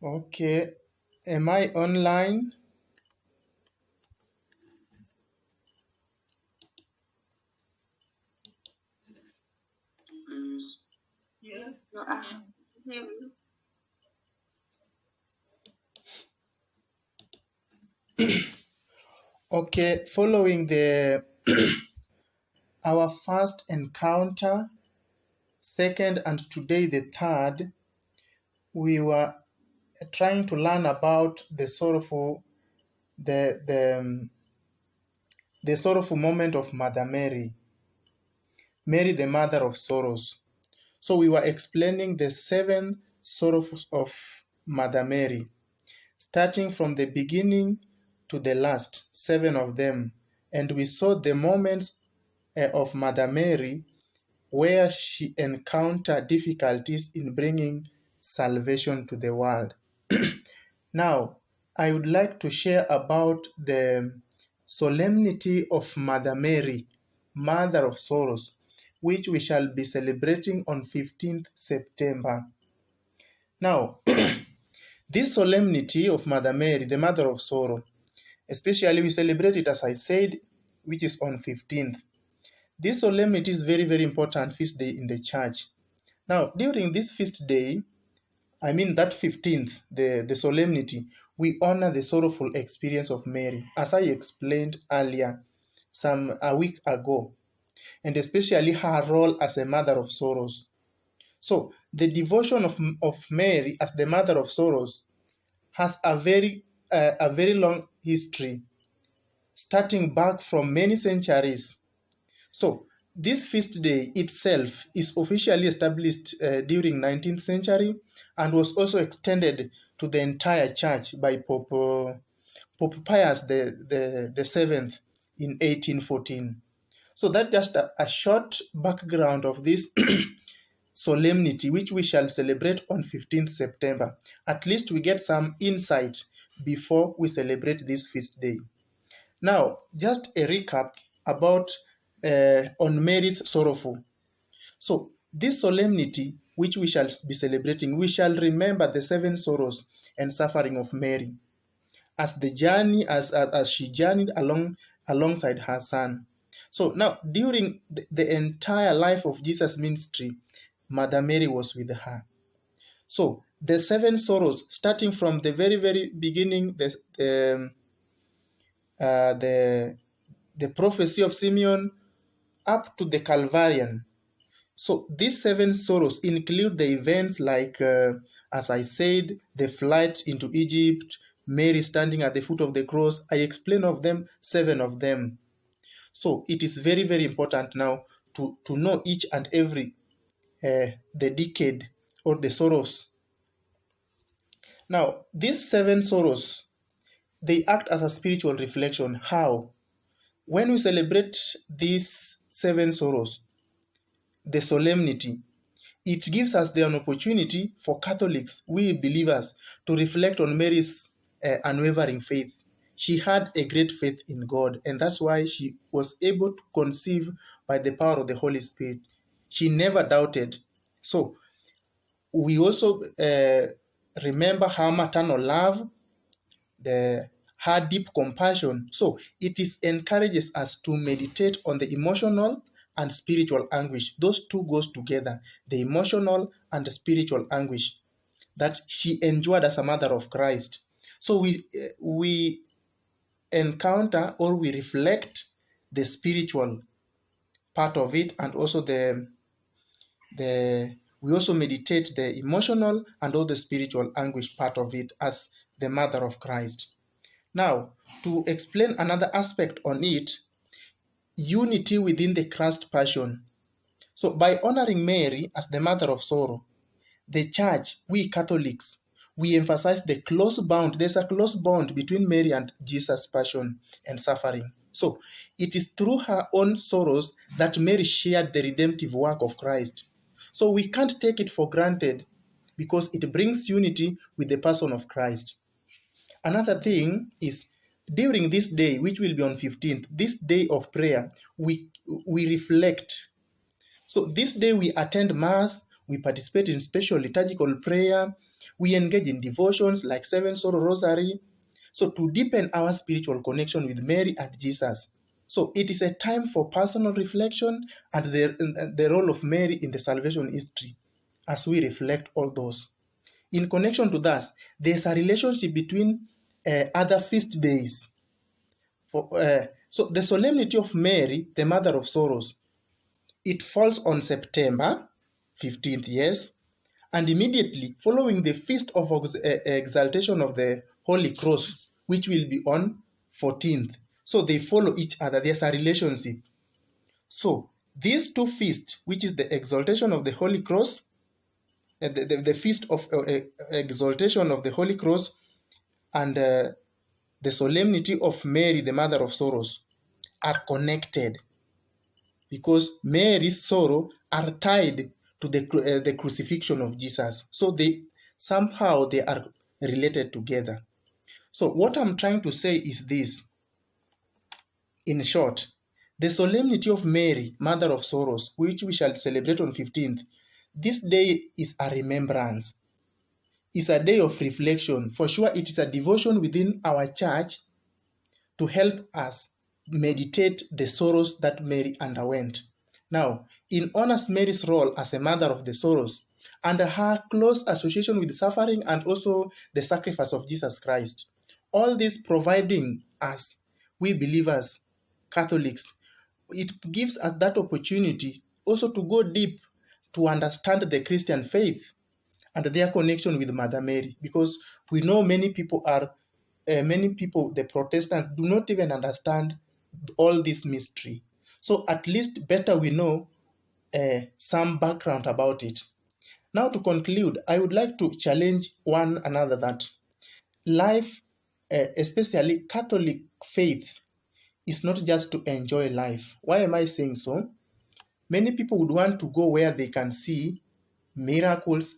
Okay, am I online? No, I hear you. Okay, following the our first encounter, second and today the third, we were trying to learn about the sorrowful the sorrowful moment of Mother Mary, Mary the mother of sorrows. So we were explaining the seven sorrows of Mother Mary, starting from the beginning to the last, seven of them. And we saw the moments of Mother Mary where she encountered difficulties in bringing salvation to the world. Now, I would like to share about the solemnity of Mother Mary, Mother of Sorrows, which we shall be celebrating on 15th September. Now, this solemnity of Mother Mary, the Mother of Sorrow, especially we celebrate it, as I said, which is on 15th. This solemnity is very, very important feast day in the church. Now, during this feast day, I mean that 15th, the solemnity, we honor the sorrowful experience of Mary, as I explained earlier, a week ago, and especially her role as a mother of sorrows. So, the devotion of Mary as the mother of sorrows has a very long history, starting back from many centuries. So, this feast day itself is officially established during 19th century and was also extended to the entire church by Pope Pius the Seventh in 1814. So that's just a short background of this solemnity, which we shall celebrate on 15th September. At least we get some insight before we celebrate this feast day. Now, just a recap about on Mary's sorrowful. So, this solemnity, which we shall be celebrating, we shall remember the seven sorrows and suffering of Mary as the journey as she journeyed alongside her son. So now, during the entire life of Jesus' ministry, Mother Mary was with her. So the seven sorrows, starting from the very, very beginning, the prophecy of Simeon up to the Calvarian. So these seven sorrows include the events like, as I said, the flight into Egypt, Mary standing at the foot of the cross. I explain of them, seven of them. So it is very, very important now to know each and every the decade or the sorrows. Now, these seven sorrows, they act as a spiritual reflection. How? When we celebrate these seven sorrows, the solemnity, it gives us an opportunity for Catholics, we believers, to reflect on Mary's unwavering faith. She had a great faith in God, and that's why she was able to conceive by the power of the Holy Spirit. She never doubted. So, we also remember her maternal love, her deep compassion. So it encourages us to meditate on the emotional and spiritual anguish. Those two goes together, the emotional and the spiritual anguish that she endured as a mother of Christ. So we encounter or we reflect the spiritual part of it, and also we also meditate the emotional and all the spiritual anguish part of it as the mother of Christ. Now, to explain another aspect on it, unity within the Christ passion. So, by honoring Mary as the mother of sorrow, the church, we Catholics, we emphasize the close bond. There's a close bond between Mary and Jesus' passion and suffering. So, it is through her own sorrows that Mary shared the redemptive work of Christ. So, we can't take it for granted because it brings unity with the person of Christ. Another thing is, during this day, which will be on 15th, this day of prayer, we reflect. So this day we attend Mass, we participate in special liturgical prayer, we engage in devotions like Seven Sorrow Rosary, so to deepen our spiritual connection with Mary and Jesus. So it is a time for personal reflection and the role of Mary in the salvation history as we reflect all those. In connection to that, there's a relationship between other feast days. So the Solemnity of Mary, the Mother of Sorrows, it falls on September 15th, yes, and immediately following the Feast of Exaltation of the Holy Cross, which will be on 14th. So they follow each other. There's a relationship. So these two feasts, which is the Exaltation of the Holy Cross, the Feast of Exaltation of the Holy Cross, and the Solemnity of Mary, the Mother of Sorrows, are connected because Mary's sorrow are tied to the crucifixion of Jesus. So they are related together. So what I'm trying to say is this. In short, the Solemnity of Mary, Mother of Sorrows, which we shall celebrate on 15th, this day is a remembrance. It's a day of reflection. For sure, it is a devotion within our church to help us meditate the sorrows that Mary underwent. Now, in honors Mary's role as a mother of the sorrows and her close association with suffering and also the sacrifice of Jesus Christ, all this providing us, we believers, Catholics, it gives us that opportunity also to go deep to understand the Christian faith and their connection with Mother Mary, because we know many people, the Protestants, do not even understand all this mystery. So at least better we know some background about it. Now to conclude, I would like to challenge one another that life, especially Catholic faith, is not just to enjoy life. Why am I saying so? Many people would want to go where they can see miracles.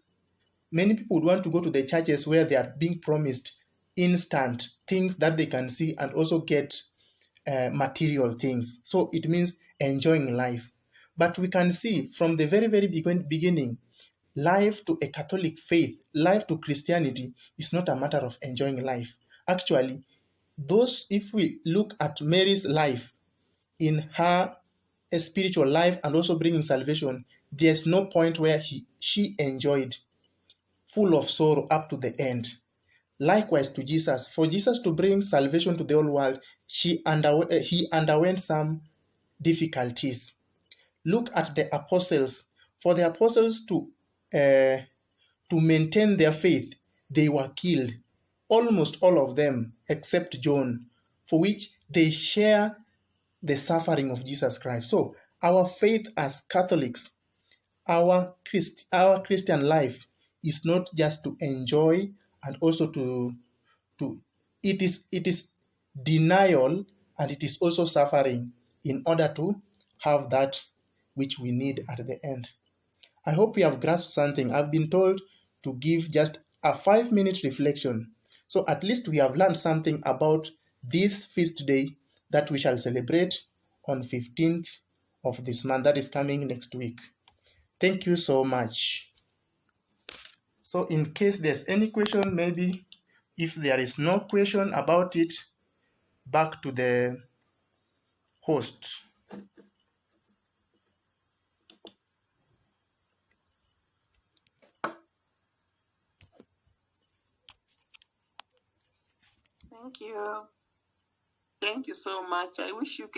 Many people would want to go to the churches where they are being promised instant things that they can see and also get material things. So it means enjoying life. But we can see from the very, very beginning, life to a Catholic faith, life to Christianity is not a matter of enjoying life. Actually, if we look at Mary's life in her spiritual life and also bringing salvation, there's no point where she enjoyed full of sorrow up to the end. Likewise to Jesus, for Jesus to bring salvation to the whole world, he underwent some difficulties. Look at the apostles. For the apostles to maintain their faith, they were killed. Almost all of them, except John, for which they share the suffering of Jesus Christ. So our faith as Catholics, our Christian life is not just to enjoy and also it is denial, and it is also suffering in order to have that which we need at the end. I hope you have grasped something. I've been told to give just a 5-minute reflection. So at least we have learned something about this feast day that we shall celebrate on 15th of this month, that is coming next week. Thank you so much. So in case there's any question, maybe if there is no question about it, back to the host. Thank you. Thank you so much. I wish you